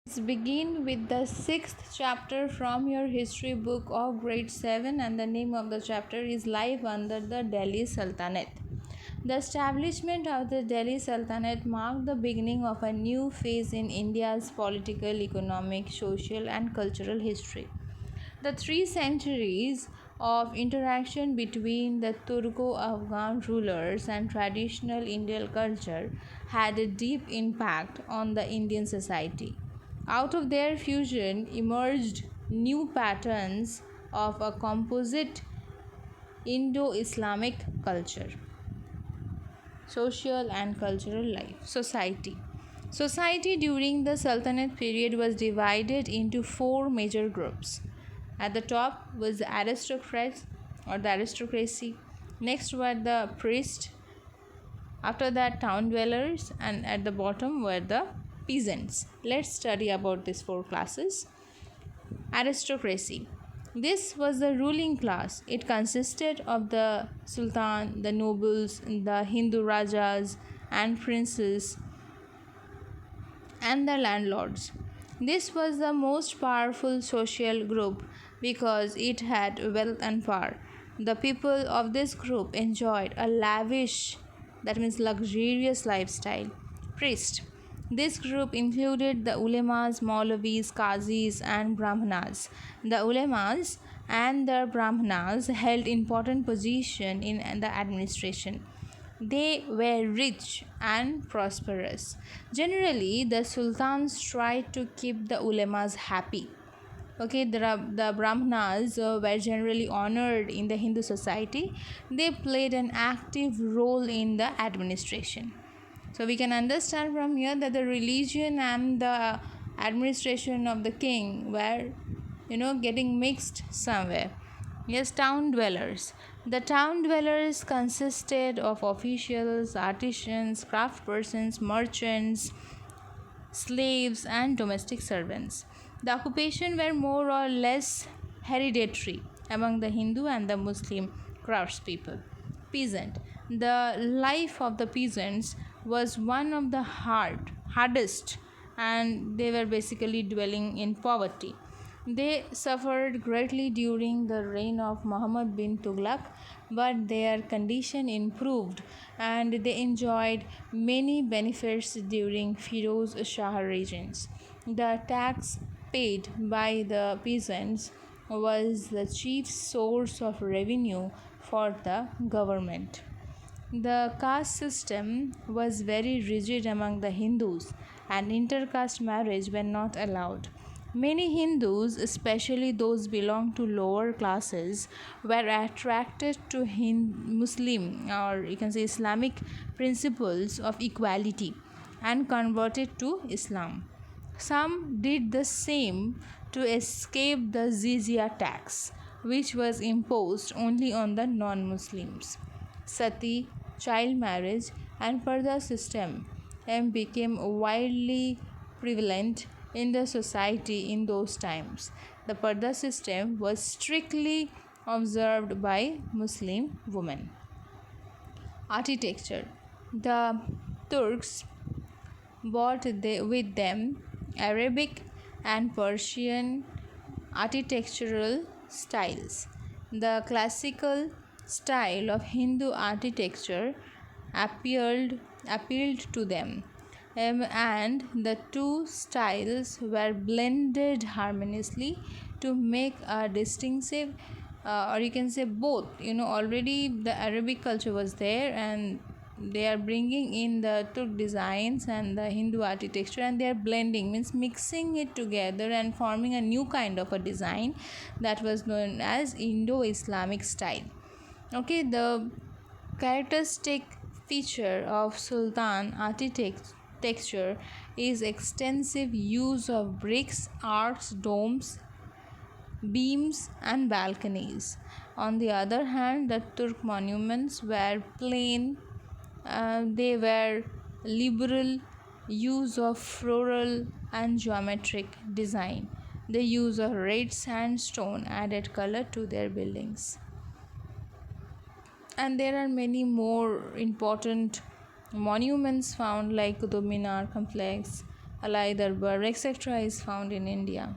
Let's begin with the sixth chapter from your history book of grade 7, and the name of the chapter is Life Under the Delhi Sultanate. The establishment of the Delhi Sultanate marked the beginning of a new phase in India's political, economic, social, and cultural history. The 3 centuries of interaction between the Turco Afghan rulers and traditional Indian culture had a deep impact on the Indian society. Out of their fusion emerged new patterns of a composite Indo Islamic culture, social and cultural life. Society during the Sultanate period was divided into 4 major groups. At the top was the aristocrats or the aristocracy. Next were the priests. After that, town dwellers, and at the bottom were the peasants. Let's study about these 4 classes. Aristocracy. This was the ruling class. It consisted of the sultan, the nobles, the Hindu rajas and princes, and the landlords. This was the most powerful social group because it had wealth and power. The people of this group enjoyed a lavish, that means luxurious lifestyle. Priest. This group included the ulemas, maulavis, qazis, and brahmanas. The ulemas and the brahmanas held important position in the administration. They were rich and prosperous. Generally, the sultans tried to keep the ulemas happy. Okay, the brahmanas were generally honored in the Hindu society. They played an active role in the administration. So we can understand from here that the religion and the administration of the king were, getting mixed somewhere. Yes, town dwellers. The town dwellers consisted of officials, artisans, craftspersons, merchants, slaves, and domestic servants. The occupation were more or less hereditary among the Hindu and the Muslim craftspeople. Peasant. The life of the peasants was one of the hardest, and they were basically dwelling in poverty. They suffered greatly during the reign of Muhammad bin Tughlaq, but their condition improved and they enjoyed many benefits during Firoz Shah reigns. The tax paid by the peasants was the chief source of revenue for the government. The caste system was very rigid among the Hindus, and intercaste marriage were not allowed. Many Hindus, especially those belong to lower classes, were attracted to Muslim, or you can say Islamic, principles of equality and converted to Islam. Some did the same to escape the jizya tax, which was imposed only on the non-Muslims. Sati, child marriage, and parda system became widely prevalent in the society in those times. The parda system was strictly observed by Muslim women. Architecture. The Turks brought with them Arabic and Persian architectural styles. The classical style of Hindu architecture appealed to them, and the two styles were blended harmoniously to make a distinctive, or you can say both. Already the Arabic culture was there, and they are bringing in the Turk designs and the Hindu architecture, and they are blending, means mixing it together and forming a new kind of a design that was known as Indo-Islamic style. Okay, the characteristic feature of Sultan architecture is extensive use of bricks, arcs, domes, beams, and balconies. On the other hand, the Turk monuments were plain. They were liberal use of floral and geometric design. The use of red sandstone added color to their buildings. And there are many more important monuments found, like Qutub Minar complex Alai Darbar, etc., is found in India.